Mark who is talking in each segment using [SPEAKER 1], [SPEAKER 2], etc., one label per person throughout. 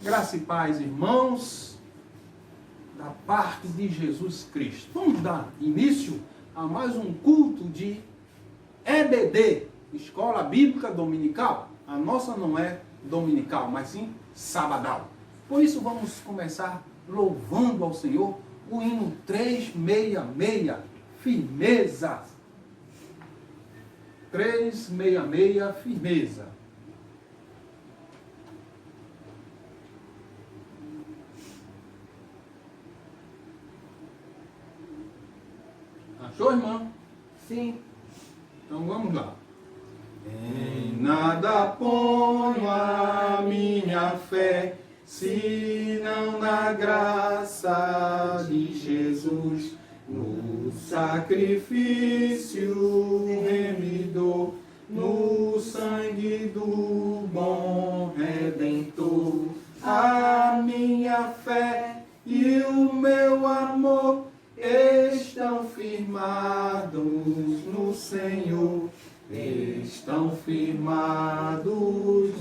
[SPEAKER 1] Graça e paz, irmãos, da parte de Jesus Cristo. Vamos dar início a mais um culto de EBD, Escola Bíblica Dominical. A nossa não é dominical, mas sim sabadal. Por isso vamos começar louvando ao Senhor o hino 366, firmeza. 366, firmeza. Achou, irmão?
[SPEAKER 2] Sim.
[SPEAKER 1] Então vamos lá. Em nada ponho a minha fé, senão na graça de Jesus, no sacrifício remidor, no sangue do bom Redentor. A minha fé e o meu amor estão firmados no Senhor. Estão firmados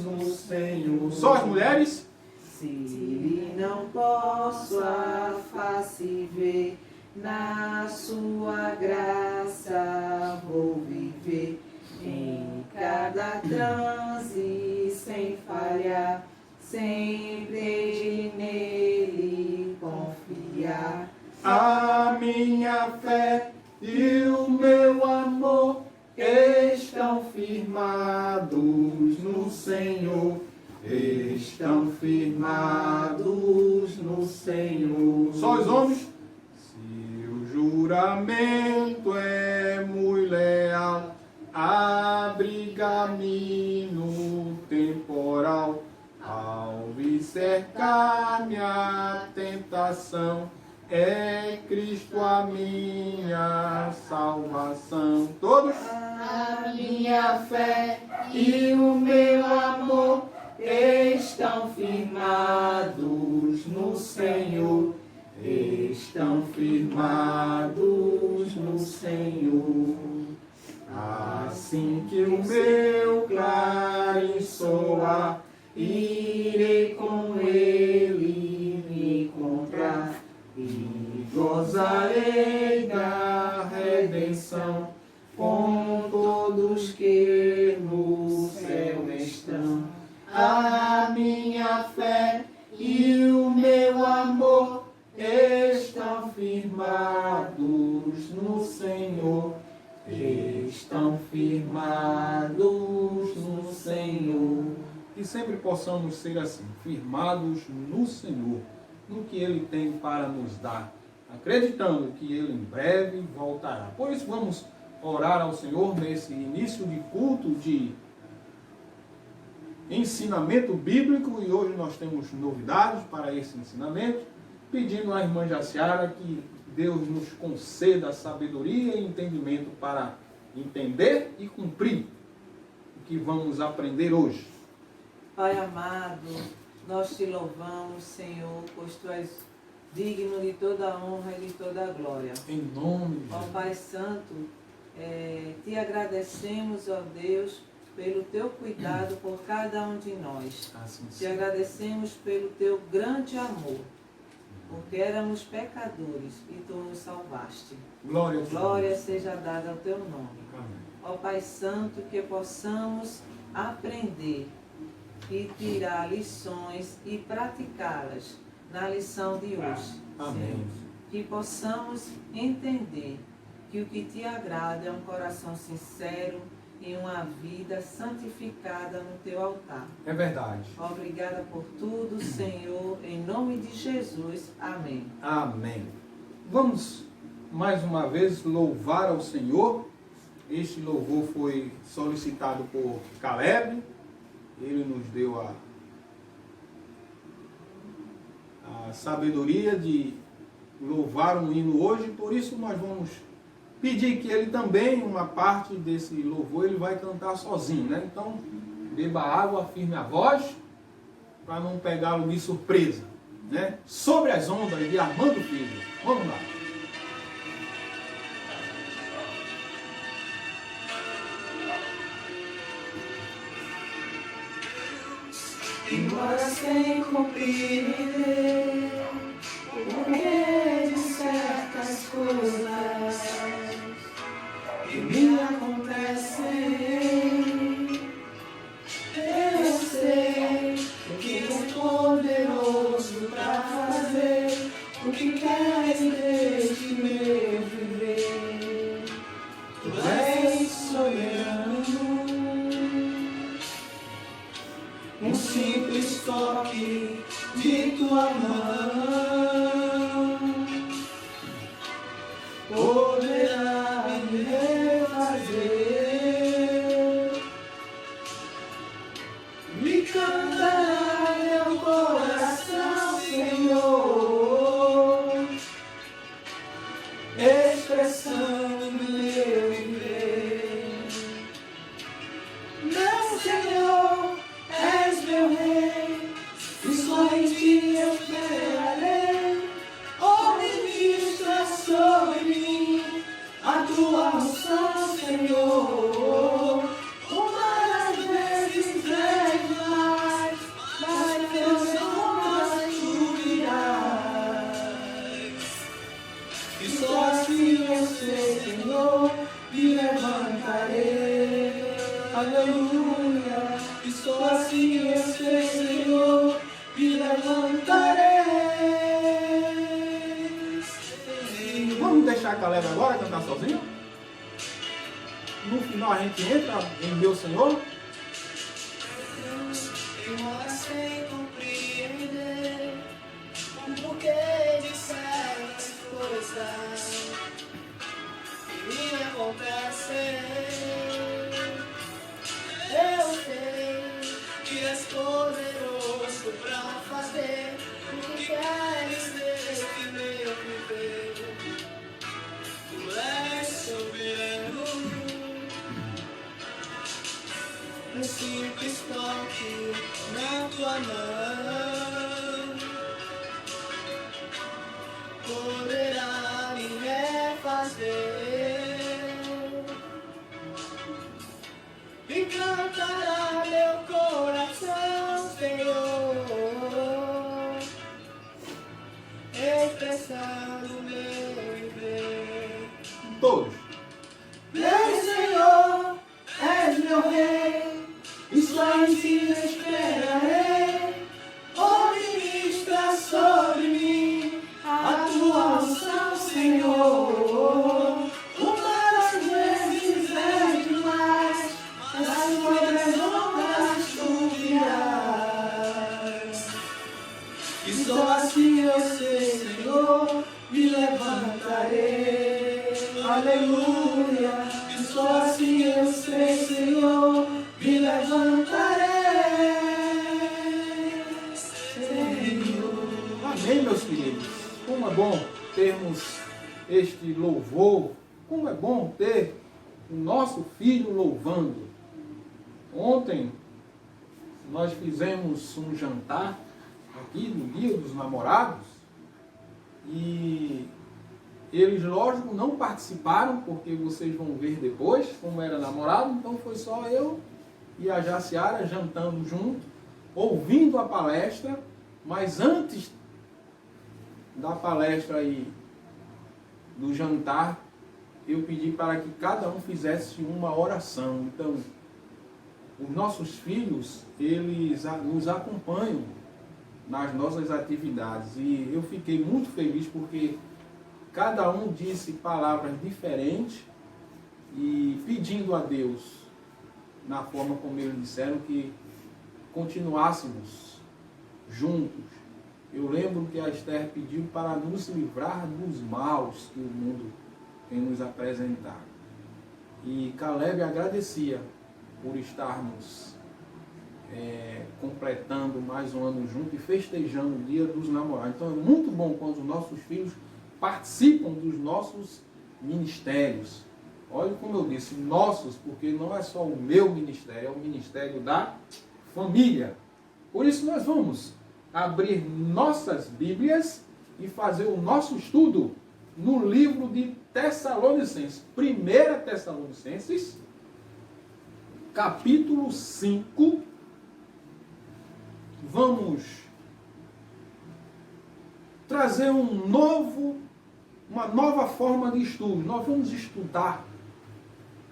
[SPEAKER 1] no Senhor. Só as mulheres?
[SPEAKER 2] Se não posso a face ver, na sua graça vou viver. Em cada transe sem falhar, sempre nele confiar.
[SPEAKER 1] A minha fé e o meu amor estão firmados no Senhor. Estão firmados no Senhor. Só os homens? Se o juramento é muito leal, abriga-me no temporal, ao me cercar minha tentação. É Cristo a minha salvação. Todos?
[SPEAKER 2] A minha fé e o meu amor estão firmados no Senhor. Estão firmados no Senhor.
[SPEAKER 1] Assim que o meu clarim soar, irei com ele me encontrar e gozarei da redenção com todos que no céu estão. A minha fé e o meu amor estão firmados no Senhor. Estão firmados no Senhor. Que sempre possamos ser assim, firmados no Senhor, no que Ele tem para nos dar, acreditando que Ele em breve voltará. Por isso vamos orar ao Senhor nesse início de culto de ensinamento bíblico, e hoje nós temos novidades para esse ensinamento, pedindo à irmã Jaciara que Deus nos conceda sabedoria e entendimento para entender e cumprir o que vamos aprender hoje.
[SPEAKER 2] Pai amado, nós te louvamos, Senhor, pois tu és digno de toda a honra e de toda a glória.
[SPEAKER 1] Em nome de
[SPEAKER 2] Ó
[SPEAKER 1] Jesus.
[SPEAKER 2] Pai Santo, te agradecemos, ó Deus, pelo teu cuidado por cada um de nós.
[SPEAKER 1] Assim
[SPEAKER 2] Te
[SPEAKER 1] seja.
[SPEAKER 2] agradecemos pelo teu grande amor, porque éramos pecadores e tu nos salvaste.
[SPEAKER 1] Glória a Deus.
[SPEAKER 2] Glória seja dada ao teu nome.
[SPEAKER 1] Amém.
[SPEAKER 2] Ó Pai Santo, que possamos aprender e tirar lições e praticá-las na lição de hoje.
[SPEAKER 1] Amém.
[SPEAKER 2] Senhor. Que possamos entender que o que te agrada é um coração sincero e uma vida santificada no teu altar.
[SPEAKER 1] É verdade.
[SPEAKER 2] Obrigada por tudo, Senhor, em nome de Jesus. Amém.
[SPEAKER 1] Amém. Vamos mais uma vez louvar ao Senhor. Este louvor foi solicitado por Caleb. Ele nos deu a sabedoria de louvar um hino hoje. Por isso nós vamos pedir que ele também, uma parte desse louvor, ele vai cantar sozinho, né? Então, beba água, firme a voz, para não pegá-lo de surpresa, né? Sobre as ondas de Armando Filho. Vamos lá.
[SPEAKER 2] embora sem compreender o porquê de certas coisas que me acontecem. Eu sei que és poderoso para fazer o que queres desde meu viver. Tu és soberano. Um simples toque de tua mão poderá me refazer. Me cantará meu coração, Senhor, expressando meu viver. Meu Senhor, és meu Rei, e só em ti eu esperarei. Oh, ministra sobre mim a tua unção, Senhor. Uma das vezes é demais, mas Deus não tu virás. E só assim eu sei, Senhor, me levantarei. Aleluia. E só assim eu sei, Senhor, me levantarei.
[SPEAKER 1] Vamos deixar a Caleb agora cantar sozinho? No final a gente entra em Meu Senhor.
[SPEAKER 2] Embora sem compreender o porquê de certas coisas que me acontecem, eu sei que és poderoso para fazer o que queres desde meu viver. Tu és soberano. Um simples toque na tua mão poderá me refazer. E cantará meu coração, Senhor, expressando meu viver.
[SPEAKER 1] Todos.
[SPEAKER 2] Meu Senhor, és meu Rei, e só em ti esperarei. Oh, ministra sobre mim a tua unção, Senhor. Uma das vezes é demais, as coisas longas tu virás. E só assim eu sei, Senhor, me levantarei. Aleluia. E só assim eu sei, Senhor, me levantarei, Senhor.
[SPEAKER 1] Amém, meus queridos. Como é bom termos este louvor. Como é bom ter o nosso filho louvando. Ontem nós fizemos um jantar aqui no Dia dos Namorados e eles, lógico, não participaram, porque vocês vão ver depois como era namorado, então foi só eu e a Jaciara jantando junto, ouvindo a palestra, mas antes da palestra e do jantar, eu pedi para que cada um fizesse uma oração. Então, os nossos filhos, eles nos acompanham nas nossas atividades e eu fiquei muito feliz porque cada um disse palavras diferentes e pedindo a Deus, na forma como eles disseram, que continuássemos juntos. Eu lembro que a Esther pediu para nos livrar dos maus que o mundo tem nos apresentado. E Caleb agradecia por estarmos completando mais um ano junto e festejando o Dia dos Namorados. Então é muito bom quando os nossos filhos participam dos nossos ministérios. Olha como eu disse, nossos, porque não é só o meu ministério, é o ministério da família. Por isso nós vamos abrir nossas Bíblias e fazer o nosso estudo no livro de Tessalonicenses. 1 Tessalonicenses, capítulo 5, vamos trazer uma nova forma de estudo. Nós vamos estudar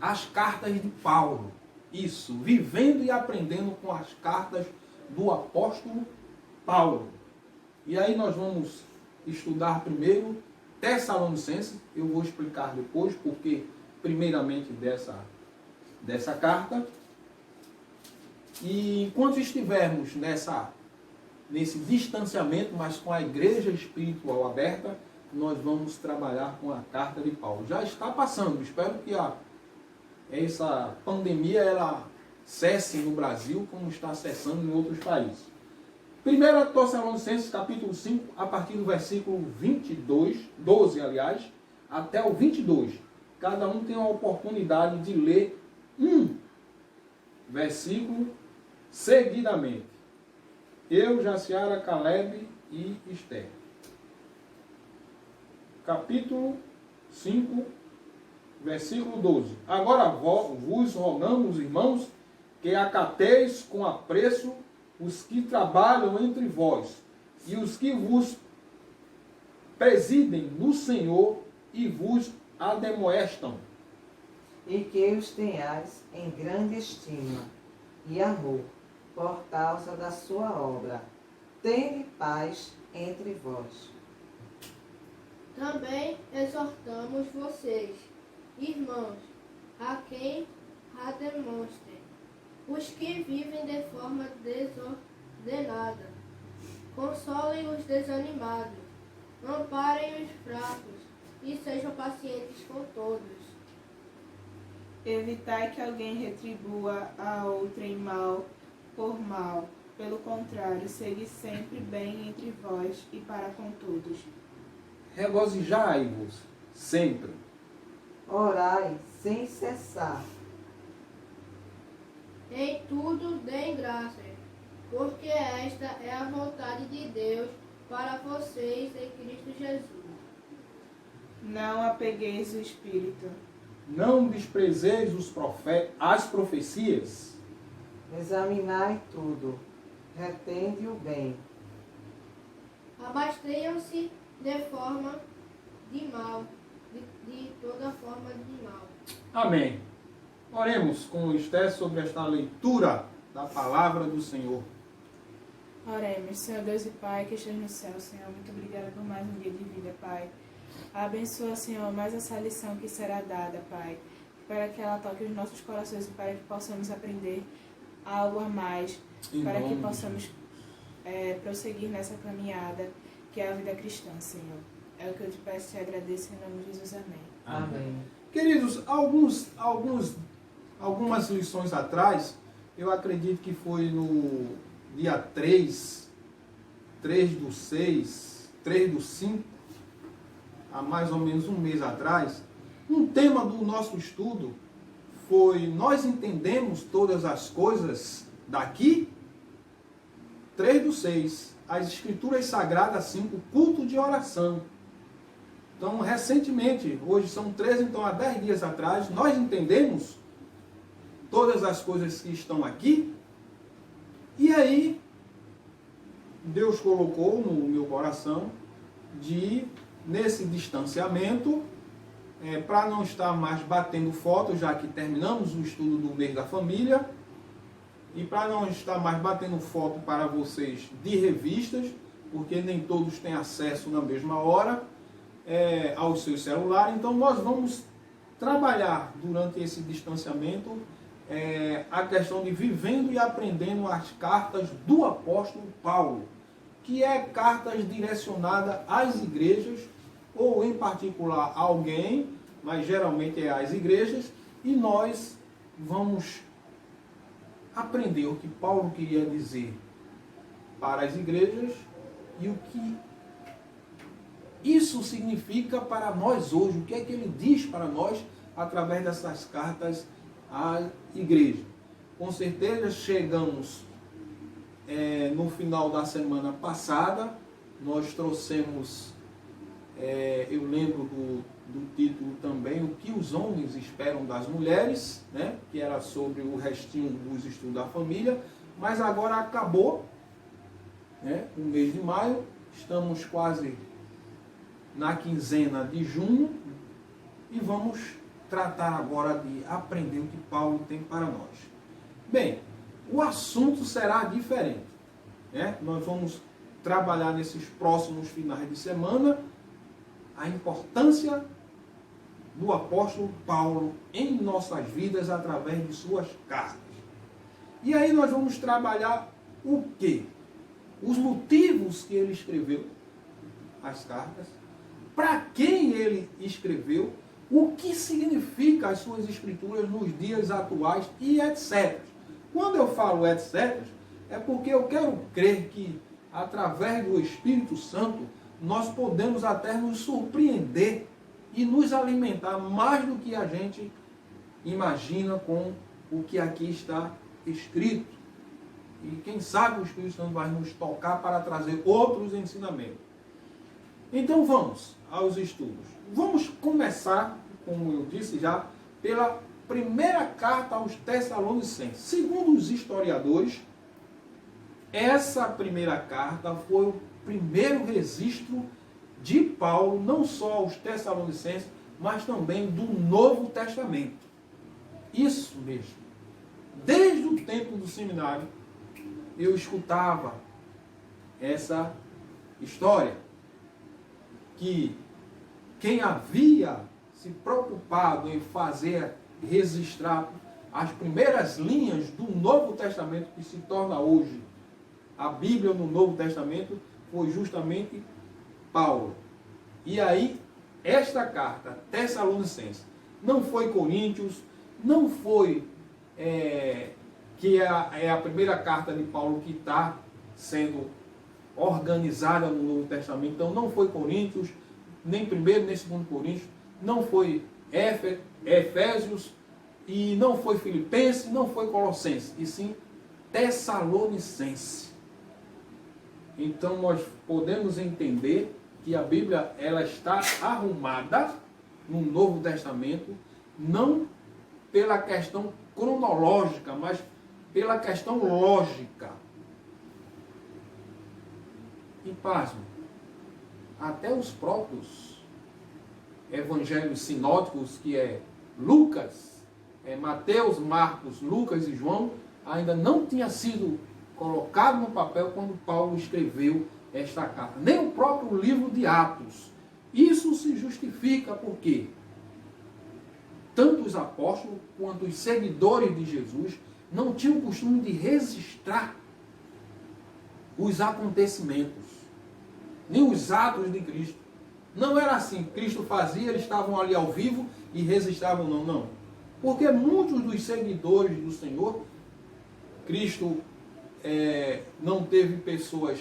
[SPEAKER 1] as cartas de Paulo. Isso, vivendo e aprendendo com as cartas do apóstolo Paulo. E aí nós vamos estudar primeiro Tessalonicenses. Eu vou explicar depois porque, primeiramente, dessa carta. E enquanto estivermos nesse distanciamento, mas com a igreja espiritual aberta, nós vamos trabalhar com a carta de Paulo. Já está passando, espero que essa pandemia ela cesse no Brasil, como está cessando em outros países. 1 Tessalonicenses, capítulo 5, a partir do versículo 12, até o 22. Cada um tem a oportunidade de ler um versículo seguidamente. Eu, Jaciara, Caleb e Esther. Capítulo 5, versículo 12. Agora vos rogamos, irmãos, que acateis com apreço os que trabalham entre vós e os que vos presidem no Senhor e vos admoestam.
[SPEAKER 2] E que os tenhais em grande estima e amor por causa da sua obra. Tende paz entre vós.
[SPEAKER 3] Também exortamos vocês, irmãos, a quem a demonstrem, os que vivem de forma desordenada. Consolem os desanimados, amparem os fracos e sejam pacientes com todos.
[SPEAKER 4] Evitai que alguém retribua a outrem mal por mal. Pelo contrário, segui sempre bem entre vós e para com todos.
[SPEAKER 1] Regozijai-vos sempre.
[SPEAKER 2] Orai sem cessar.
[SPEAKER 3] Em tudo deem graças, porque esta é a vontade de Deus para vocês em Cristo Jesus.
[SPEAKER 4] Não apegueis o espírito.
[SPEAKER 1] Não desprezeis as profecias.
[SPEAKER 2] Examinai tudo. Retende o bem.
[SPEAKER 3] Abstenham-se de forma de mal, de toda forma de mal.
[SPEAKER 1] Amém. Oremos com Esther sobre esta leitura da palavra do Senhor.
[SPEAKER 4] Oremos, Senhor Deus e Pai, que estás no céu, Senhor. Muito obrigada por mais um dia de vida, Pai. Abençoa, Senhor, mais essa lição que será dada, Pai, para que ela toque os nossos corações e para que possamos aprender algo a mais, para que possamos prosseguir nessa caminhada que é a vida cristã, Senhor. É o que eu te peço e te agradeço em nome de Jesus. Amém.
[SPEAKER 2] Amém.
[SPEAKER 1] Queridos, algumas lições atrás, eu acredito que foi no dia 3 do 6, 3 do 5, há mais ou menos um mês atrás, um tema do nosso estudo foi: nós entendemos todas as coisas daqui? 3 do 6, as Escrituras Sagradas 5, culto de oração. Então, recentemente, hoje são 13, então há 10 dias atrás, nós entendemos todas as coisas que estão aqui. E aí, Deus colocou no meu coração nesse distanciamento, para não estar mais batendo foto, já que terminamos o estudo do mês da família, e para não estar mais batendo foto para vocês de revistas, porque nem todos têm acesso na mesma hora aos seus celulares. Então nós vamos trabalhar durante esse distanciamento a questão de vivendo e aprendendo as cartas do apóstolo Paulo, que é cartas direcionadas às igrejas, ou em particular a alguém, mas geralmente é às igrejas, e nós vamos aprender o que Paulo queria dizer para as igrejas e o que isso significa para nós hoje, o que é que ele diz para nós através dessas cartas à igreja. Com certeza chegamos no final da semana passada, nós trouxemos, eu lembro do título também, o que os homens esperam das mulheres, né? Que era sobre o restinho dos estudos da família, mas agora acabou né, o mês de maio, estamos quase na quinzena de junho e vamos tratar agora de aprender o que Paulo tem para nós. Bem, o assunto será diferente, né? Nós vamos trabalhar nesses próximos finais de semana a importância do apóstolo Paulo em nossas vidas através de suas cartas. E aí nós vamos trabalhar o quê? Os motivos que ele escreveu as cartas, para quem ele escreveu, o que significa as suas escrituras nos dias atuais e etc. Quando eu falo etc, é porque eu quero crer que através do Espírito Santo nós podemos até nos surpreender e nos alimentar mais do que a gente imagina com o que aqui está escrito. E quem sabe o Espírito Santo vai nos tocar para trazer outros ensinamentos. Então vamos aos estudos. Vamos começar, como eu disse já, pela primeira carta aos Tessalonicenses. Segundo os historiadores, essa primeira carta foi o primeiro registro de Paulo, não só aos Tessalonicenses, mas também do Novo Testamento. Isso mesmo. Desde o tempo do seminário, eu escutava essa história, que quem havia se preocupado em registrar as primeiras linhas do Novo Testamento, que se torna hoje a Bíblia no Novo Testamento, foi justamente Paulo. E aí, esta carta, Tessalonicenses, não foi Coríntios, não foi que é a primeira carta de Paulo que está sendo organizada no Novo Testamento. Então não foi Coríntios, nem primeiro nem segundo Coríntios, não foi Efésios, e não foi Filipenses, não foi Colossenses, e sim Tessalonicense. Então nós podemos entender que a Bíblia ela está arrumada no Novo Testamento, não pela questão cronológica, mas pela questão lógica. E pasmo, até os próprios evangelhos sinóticos, que é Lucas, Mateus, Marcos, Lucas e João, ainda não tinha sido colocado no papel quando Paulo escreveu esta carta. Nem o próprio livro de Atos. Isso se justifica porque tanto os apóstolos quanto os seguidores de Jesus não tinham o costume de registrar os acontecimentos, nem os atos de Cristo. Não era assim, Cristo fazia, eles estavam ali ao vivo e registravam, não. Porque muitos dos seguidores do Senhor, Cristo não teve pessoas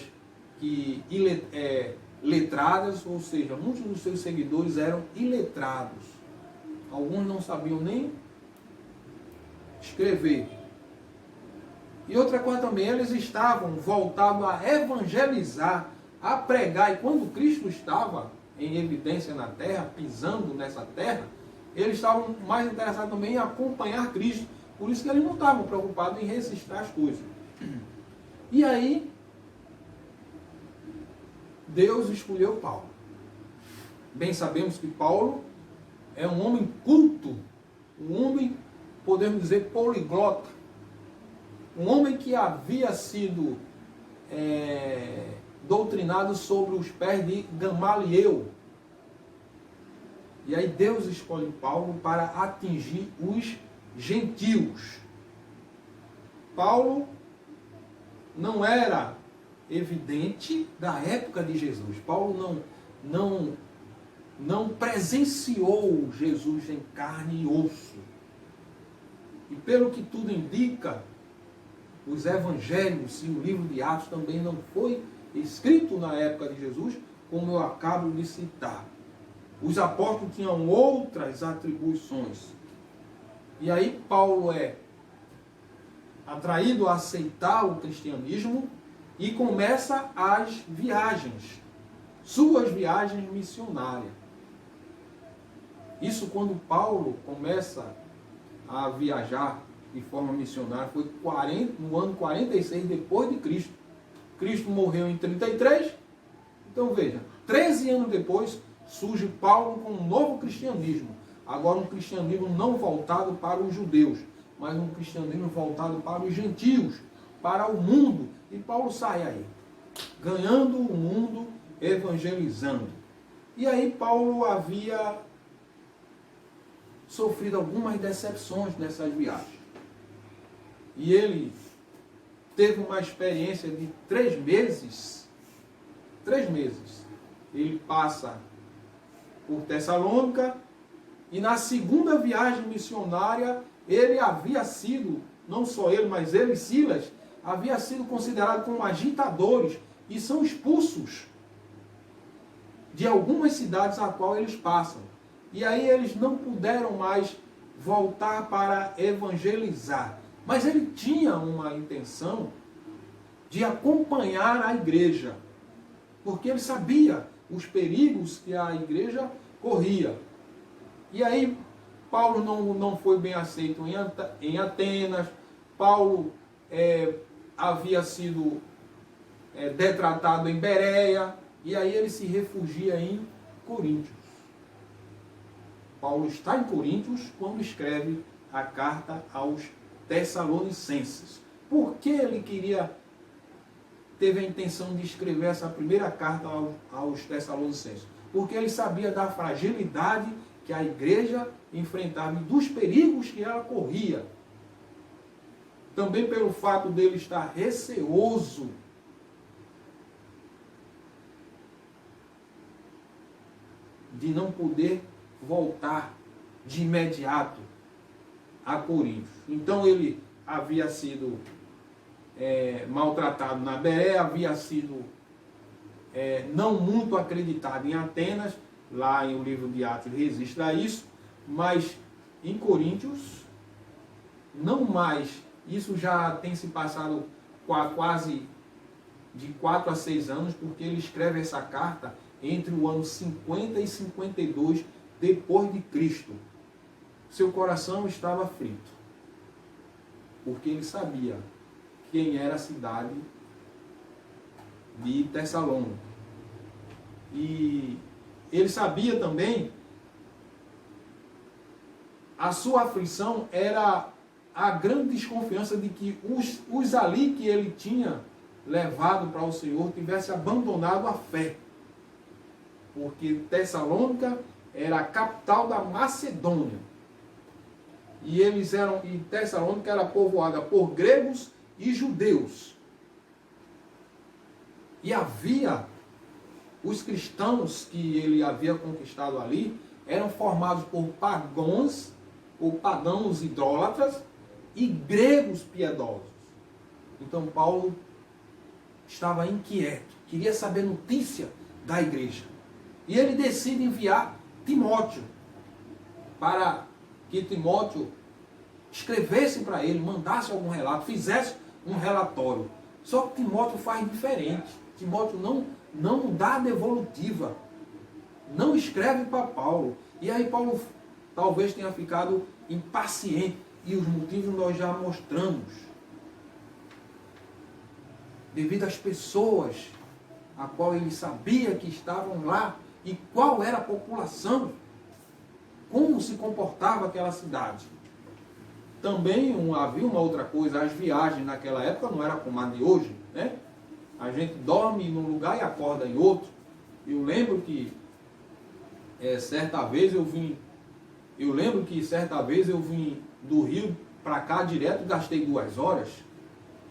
[SPEAKER 1] letradas, ou seja, muitos dos seus seguidores eram iletrados. Alguns não sabiam nem escrever. E outra coisa também, eles estavam voltados a evangelizar, a pregar. E quando Cristo estava em evidência na terra, pisando nessa terra, eles estavam mais interessados também em acompanhar Cristo. Por isso que eles não estavam preocupados em registrar as coisas. E aí, Deus escolheu Paulo. Bem sabemos que Paulo é um homem culto, um homem, podemos dizer, poliglota. Um homem que havia sido doutrinado sobre os pés de Gamaliel. E aí Deus escolhe Paulo para atingir os gentios. Paulo não era evidente da época de Jesus. Paulo não presenciou Jesus em carne e osso. E pelo que tudo indica, os evangelhos e o livro de Atos também não foi escrito na época de Jesus, como eu acabo de citar. Os apóstolos tinham outras atribuições. E aí Paulo é atraído a aceitar o cristianismo e começa as viagens, suas viagens missionárias. Isso quando Paulo começa a viajar de forma missionária foi no ano 46 depois de Cristo. Cristo morreu em 33. Então veja, 13 anos depois surge Paulo com um novo cristianismo. Agora um cristianismo não voltado para os judeus, mas um cristianismo voltado para os gentios, para o mundo. E Paulo sai aí, ganhando o mundo, evangelizando. E aí Paulo havia sofrido algumas decepções nessas viagens. E ele teve uma experiência de 3 meses. 3 meses. Ele passa por Tessalônica e na segunda viagem missionária ele havia sido, não só ele, mas ele e Silas, havia sido considerado como agitadores e são expulsos de algumas cidades a qual eles passam. E aí eles não puderam mais voltar para evangelizar. Mas ele tinha uma intenção de acompanhar a igreja, porque ele sabia os perigos que a igreja corria. E aí Paulo não foi bem aceito em Atenas. Paulo havia sido detratado em Bereia, e aí ele se refugia em Coríntios. Paulo está em Coríntios quando escreve a carta aos Tessalonicenses. Por que ele teve a intenção de escrever essa primeira carta aos Tessalonicenses? Porque ele sabia da fragilidade que a igreja enfrentava e dos perigos que ela corria. Também pelo fato dele estar receoso de não poder voltar de imediato a Corinto. Então ele havia sido maltratado na Bereia, havia sido não muito acreditado em Atenas, lá em o livro de Atos registra isso, mas em Coríntios, não mais. Isso já tem se passado quase de 4 a 6 anos, porque ele escreve essa carta entre o ano 50 e 52 depois de Cristo. Seu coração estava frito, porque ele sabia quem era a cidade de Tessalônica. E ele sabia também, a sua aflição era a grande desconfiança de que os ali que ele tinha levado para o Senhor tivessem abandonado a fé. Porque Tessalônica era a capital da Macedônia. E Tessalônica era povoada por gregos e judeus. E havia os cristãos que ele havia conquistado ali, eram formados por pagãos idólatras e gregos piedosos. Então Paulo estava inquieto, queria saber notícia da igreja. E ele decide enviar Timóteo, para que Timóteo escrevesse para ele, mandasse algum relato, fizesse um relatório. Só que Timóteo faz diferente. Timóteo não dá devolutiva, não escreve para Paulo. E aí Paulo talvez tenha ficado impaciente, e os motivos nós já mostramos. Devido às pessoas a qual ele sabia que estavam lá, e qual era a população, como se comportava aquela cidade. Também havia uma outra coisa, as viagens naquela época não era como a de hoje, né? A gente dorme num lugar e acorda em outro. Eu lembro que certa vez eu vim do Rio para cá direto, gastei 2 horas.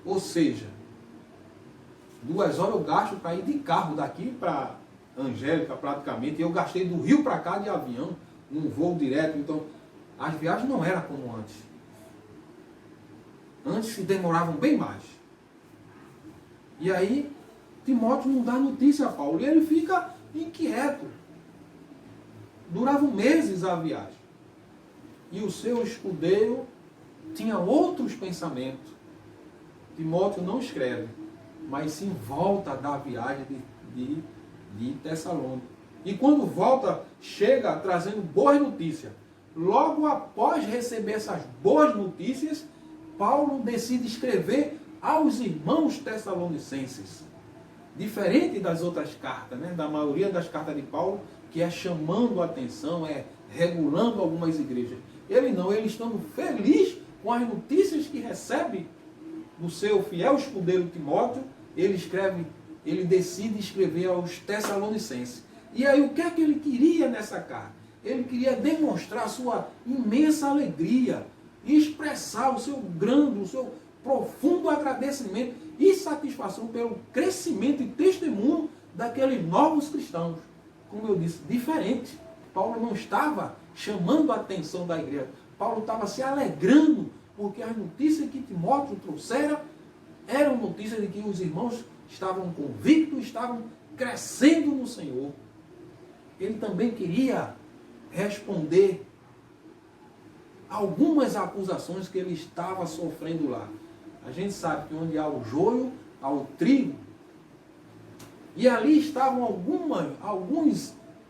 [SPEAKER 1] Ou seja, 2 horas eu gasto para ir de carro daqui para Angélica praticamente. E eu gastei do Rio para cá de avião, num voo direto. Então, as viagens não eram como antes. Antes se demoravam bem mais. E aí, Timóteo não dá notícia a Paulo. E ele fica inquieto. Duravam meses a viagem. E o seu escudeiro tinha outros pensamentos. Timóteo não escreve, mas sim volta da viagem de Tessalônica. E quando volta, chega trazendo boas notícias. Logo após receber essas boas notícias, Paulo decide escrever aos irmãos tessalonicenses. Diferente das outras cartas, né? Da maioria das cartas de Paulo, que é chamando a atenção, é regulando algumas igrejas. Ele não, ele estando feliz com as notícias que recebe do seu fiel escudeiro Timóteo, ele decide escrever aos Tessalonicenses. E aí o que é que ele queria nessa carta? Ele queria demonstrar sua imensa alegria, expressar o seu profundo agradecimento e satisfação pelo crescimento e testemunho daqueles novos cristãos. Como eu disse, diferente. Paulo não estava chamando a atenção da igreja. Paulo estava se alegrando, porque as notícias que Timóteo trouxera eram notícias de que os irmãos estavam convictos, estavam crescendo no Senhor. Ele também queria responder algumas acusações que ele estava sofrendo lá. A gente sabe que onde há o joio, há o trigo. E ali estavam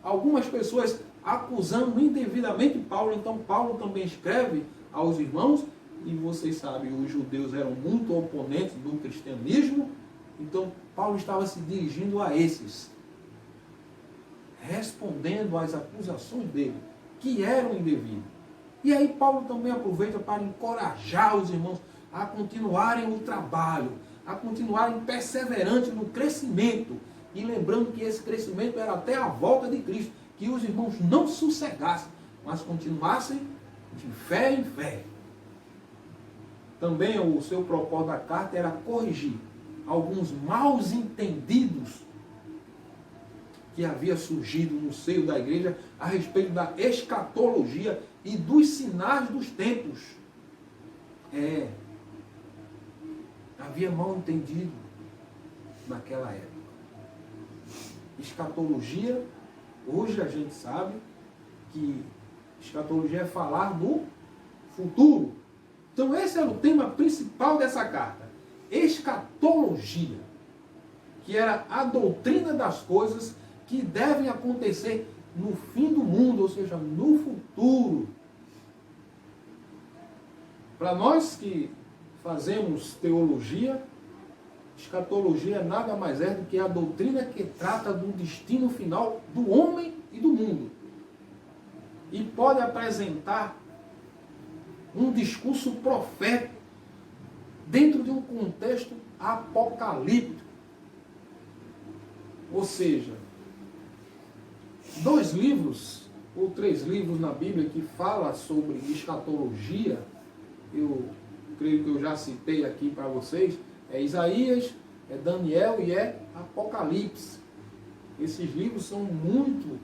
[SPEAKER 1] algumas pessoas acusando indevidamente Paulo. Então Paulo também escreve aos irmãos, e vocês sabem, os judeus eram muito oponentes do cristianismo, então Paulo estava se dirigindo a esses, respondendo às acusações dele, que eram indevidas. E aí Paulo também aproveita para encorajar os irmãos a continuarem no trabalho, a continuarem perseverantes no crescimento, e lembrando que esse crescimento era até a volta de Cristo, que os irmãos não sossegassem, mas continuassem de fé em fé. Também o seu propósito da carta era corrigir alguns maus entendidos que havia surgido no seio da igreja a respeito da escatologia e dos sinais dos tempos. Havia mal entendido naquela época. Escatologia, hoje a gente sabe que escatologia é falar do futuro. Então esse era o tema principal dessa carta. Escatologia, que era a doutrina das coisas que devem acontecer no fim do mundo, ou seja, no futuro. Para nós que fazemos teologia, escatologia nada mais é do que a doutrina que trata do destino final do homem e do mundo. E pode apresentar um discurso profético dentro de um contexto apocalíptico. Ou seja, 2 livros ou 3 livros na Bíblia que falam sobre escatologia, eu creio que eu já citei aqui para vocês, é Isaías, é Daniel e é Apocalipse. Esses livros são muito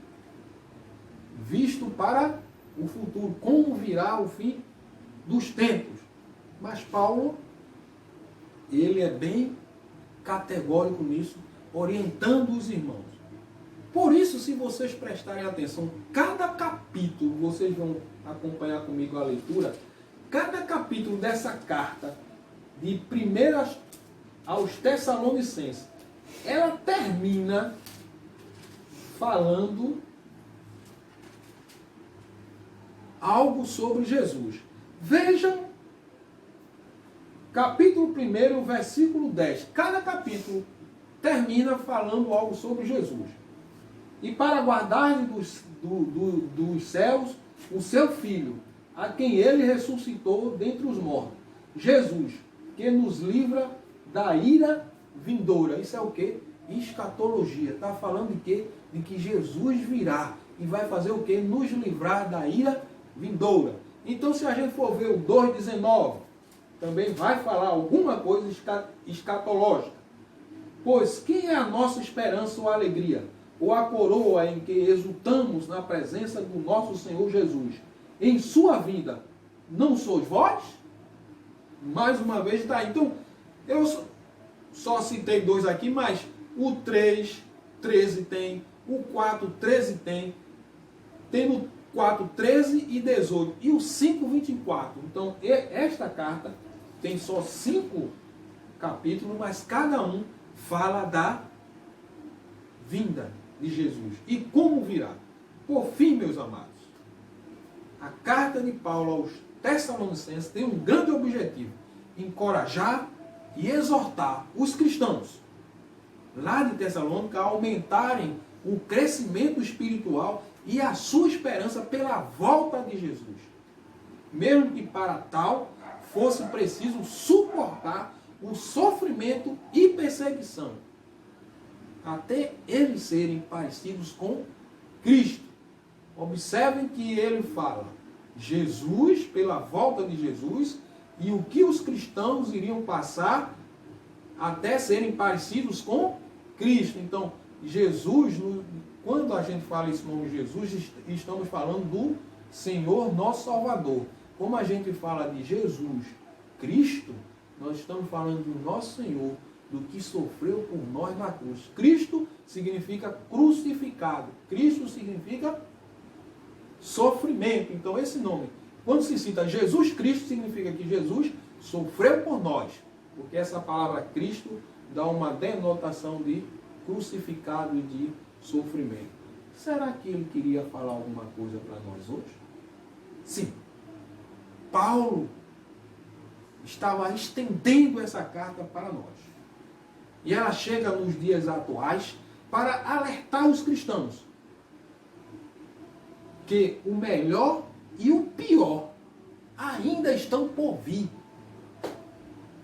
[SPEAKER 1] vistos para o futuro, como virá o fim dos tempos. Mas Paulo, ele é bem categórico nisso, orientando os irmãos. Por isso, se vocês prestarem atenção, cada capítulo, vocês vão acompanhar comigo a leitura, cada capítulo dessa carta, de 1 aos Tessalonicenses, ela termina falando algo sobre Jesus. Vejam, capítulo 1, versículo 10. Cada capítulo termina falando algo sobre Jesus. E para guardar dos céus o seu Filho, a quem ele ressuscitou dentre os mortos. Jesus, que nos livra da ira vindoura. Isso é o quê? Escatologia. Está falando de quê? De que Jesus virá e vai fazer o quê? Nos livrar da ira vindoura. Então, se a gente for ver o 2,19, também vai falar alguma coisa escatológica. Pois quem é a nossa esperança ou alegria? Ou a coroa em que exultamos na presença do nosso Senhor Jesus? Em sua vida, não sois vós? Mais uma vez está aí. Então, eu só citei 2 aqui, mas o 3, 13 tem, o 4, 13 tem no 4, 13 e 18, e o 5, 24. Então, esta carta tem só 5 capítulos, mas cada um fala da vinda de Jesus e como virá. Por fim, meus amados, a carta de Paulo aos Tessalonicenses tem um grande objetivo: encorajar e exortar os cristãos lá de Tessalônica a aumentarem o crescimento espiritual e a sua esperança pela volta de Jesus. Mesmo que para tal fosse preciso suportar o sofrimento e perseguição, até eles serem parecidos com Cristo. Observem que ele fala Jesus, pela volta de Jesus, e o que os cristãos iriam passar até serem parecidos com Cristo. Então, Jesus, quando a gente fala esse nome Jesus, estamos falando do Senhor nosso Salvador. Como a gente fala de Jesus Cristo, nós estamos falando do nosso Senhor, do que sofreu por nós na cruz. Cristo significa crucificado. Cristo significa sofrimento. Então esse nome, quando se cita Jesus Cristo, significa que Jesus sofreu por nós. Porque essa palavra Cristo dá uma denotação de crucificado e de sofrimento. Será que ele queria falar alguma coisa para nós hoje? Sim. Paulo estava estendendo essa carta para nós. E ela chega nos dias atuais para alertar os cristãos que o melhor e o pior ainda estão por vir.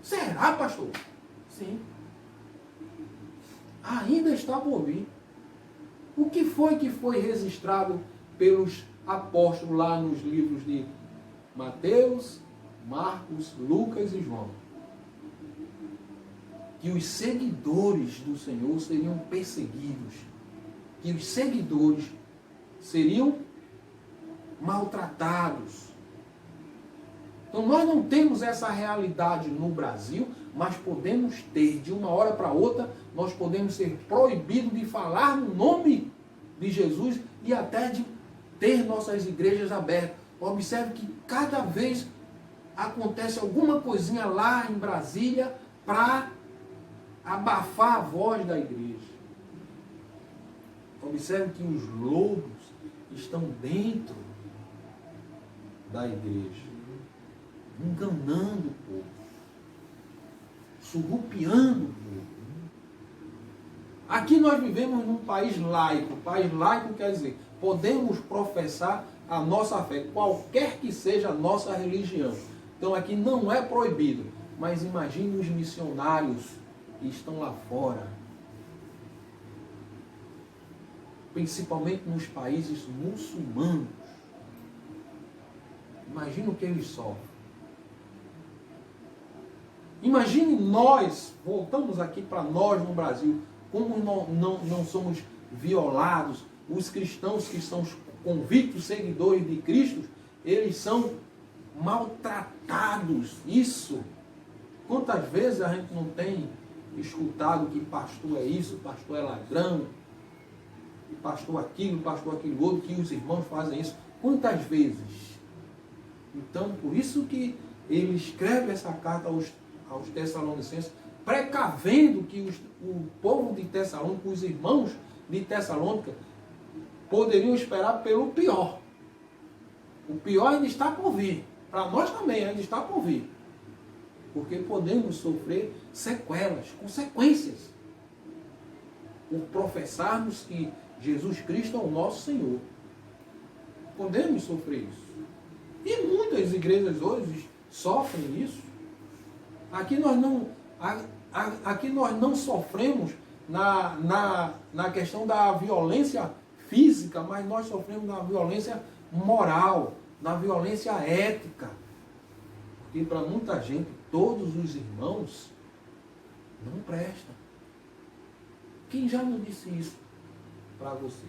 [SPEAKER 1] Será, pastor? Sim. Ainda está por vir. O que foi registrado pelos apóstolos lá nos livros de Mateus, Marcos, Lucas e João? Que os seguidores do Senhor seriam perseguidos, que os seguidores seriam maltratados. Então nós não temos essa realidade no Brasil, mas podemos ter, de uma hora para outra, nós podemos ser proibidos de falar no nome de Jesus e até de ter nossas igrejas abertas. Observe que cada vez acontece alguma coisinha lá em Brasília para abafar a voz da igreja. Observe que os lobos estão dentro da igreja, enganando o povo, surrupiando o povo. Aqui nós vivemos num país laico. País laico quer dizer, podemos professar a nossa fé, qualquer que seja a nossa religião. Então aqui não é proibido. Mas imagine os missionários que estão lá fora, principalmente nos países muçulmanos. Imagine o que eles sofrem. Imagine nós, voltamos aqui para nós no Brasil, como não somos violados. Os cristãos que são convictos seguidores de Cristo, eles são maltratados. Isso. Quantas vezes a gente não tem escutado que pastor é isso, pastor é ladrão, pastor aquilo outro, que os irmãos fazem isso. Quantas vezes? Então, por isso que ele escreve essa carta aos Tessalonicenses, precavendo que o povo de Tessalônica, os irmãos de Tessalônica, poderiam esperar pelo pior. O pior ainda está por vir. Para nós também ainda está por vir. Porque podemos sofrer sequelas, consequências, por professarmos que Jesus Cristo é o nosso Senhor. Podemos sofrer isso. E muitas igrejas hoje sofrem isso. Aqui nós não sofremos na questão da violência física, mas nós sofremos na violência moral, na violência ética. Porque para muita gente, todos os irmãos não prestam. Quem já não disse isso para você?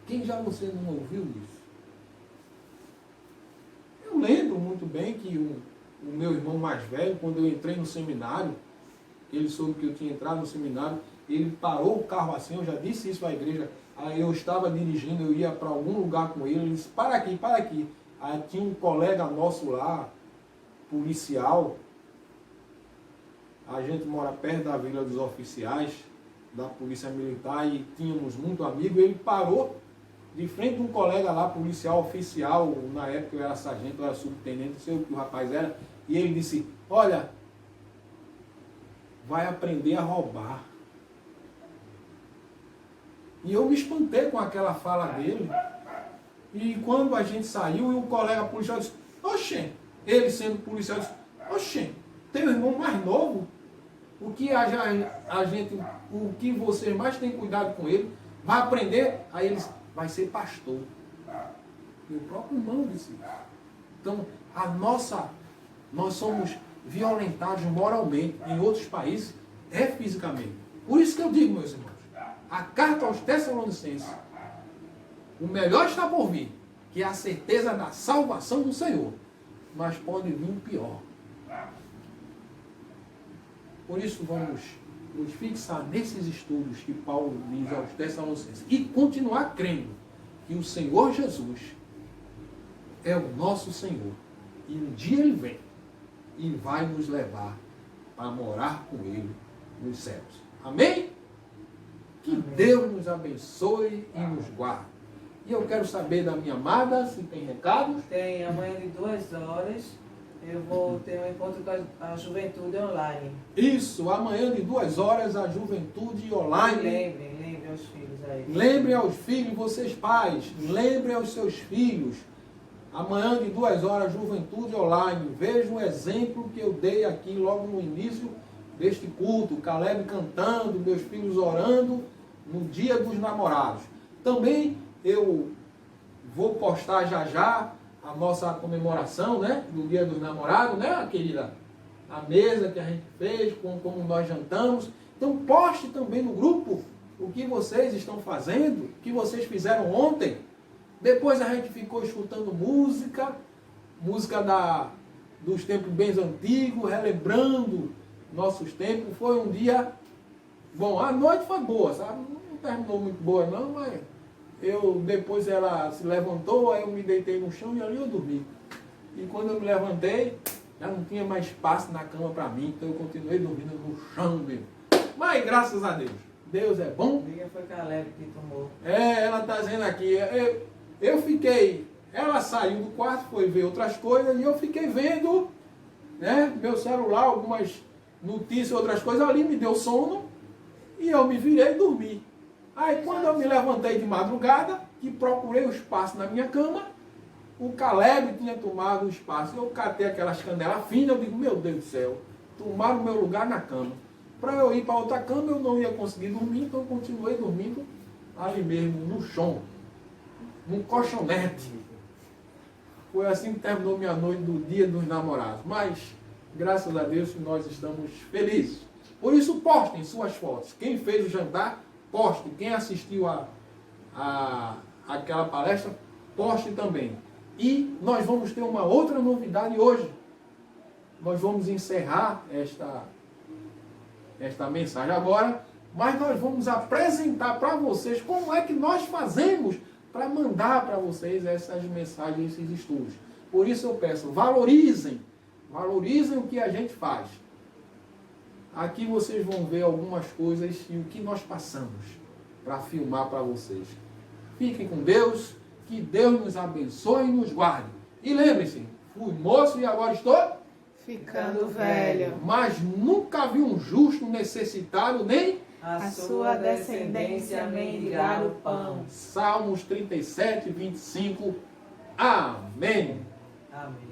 [SPEAKER 1] Quem já você não ouviu isso? Eu lembro muito bem que o meu irmão mais velho, quando eu entrei no seminário, ele soube que eu tinha entrado no seminário, ele parou o carro assim, eu já disse isso à igreja, aí eu estava dirigindo, eu ia para algum lugar com ele disse, para aqui. Aí tinha um colega nosso lá, policial, a gente mora perto da Vila dos Oficiais, da Polícia Militar, e tínhamos muito amigo, ele parou de frente de um colega lá, policial oficial, na época eu era sargento, eu era subtenente, não sei o que o rapaz era, e ele disse, olha, vai aprender a roubar. E eu me espantei com aquela fala dele. E quando a gente saiu, e o colega policial disse, oxê, ele sendo policial disse, oxê, tem um irmão mais novo, o que o que você mais tem cuidado com ele, vai aprender, aí ele vai ser pastor. E o próprio irmão disse isso. Então, nós somos violentados moralmente em outros países, fisicamente. Por isso que eu digo, meus irmãos, a carta aos Tessalonicenses, o melhor está por vir, que é a certeza da salvação do Senhor, mas pode vir pior. Por isso vamos nos fixar nesses estudos que Paulo diz aos Tessalonicenses e continuar crendo que o Senhor Jesus é o nosso Senhor. E um dia Ele vem e vai nos levar para morar com Ele nos céus. Amém? Que
[SPEAKER 2] Amém.
[SPEAKER 1] Deus nos abençoe e nos guarde. E eu quero saber da minha amada, se tem recados.
[SPEAKER 2] Tem amanhã de 2 horas, eu vou ter um encontro com a juventude online.
[SPEAKER 1] Isso, amanhã de 2 horas, a juventude online.
[SPEAKER 2] Lembrem aos filhos aí.
[SPEAKER 1] Lembrem aos filhos, vocês pais, lembrem aos seus filhos. Amanhã de 2 horas, juventude online. Veja o exemplo que eu dei aqui logo no início deste culto. Caleb cantando, meus filhos orando no dia dos namorados. Também eu vou postar já a nossa comemoração, né, do dia dos namorados, né, querida? A mesa que a gente fez, como nós jantamos. Então poste também no grupo o que vocês estão fazendo, o que vocês fizeram ontem. Depois a gente ficou escutando música dos tempos bem antigos, relembrando nossos tempos. Foi um dia bom. A noite foi boa, sabe? Não terminou muito boa não, mas depois ela se levantou, aí eu me deitei no chão e ali eu dormi. E quando eu me levantei, já não tinha mais espaço na cama para mim, então eu continuei dormindo no chão mesmo. Mas graças a Deus, Deus é bom.
[SPEAKER 2] Foi Caleb que tomou.
[SPEAKER 1] Ela está dizendo aqui, eu fiquei, ela saiu do quarto, foi ver outras coisas, e eu fiquei vendo, né, meu celular, algumas notícias, outras coisas, ali me deu sono, e eu me virei e dormi. Aí quando eu me levantei de madrugada, que procurei o espaço na minha cama, o Caleb tinha tomado o espaço. Eu catei aquelas canelas finas, eu digo, meu Deus do céu, tomaram o meu lugar na cama. Para eu ir para outra cama, eu não ia conseguir dormir, então eu continuei dormindo ali mesmo, no chão, num colchonete. Foi assim que terminou minha noite do dia dos namorados. Mas, graças a Deus, nós estamos felizes. Por isso, postem suas fotos. Quem fez o jantar, poste. Quem assistiu aquela palestra, poste também. E nós vamos ter uma outra novidade hoje. Nós vamos encerrar esta mensagem agora, mas nós vamos apresentar para vocês como é que nós fazemos para mandar para vocês essas mensagens, esses estudos. Por isso eu peço, valorizem o que a gente faz. Aqui vocês vão ver algumas coisas e o que nós passamos para filmar para vocês. Fiquem com Deus, que Deus nos abençoe e nos guarde. E lembre-se, fui moço e agora estou
[SPEAKER 4] ficando velho.
[SPEAKER 1] Mas nunca vi um justo necessitado, nem
[SPEAKER 2] A sua descendência mendigar o pão.
[SPEAKER 1] Salmos 37, 25. Amém.
[SPEAKER 2] Amém.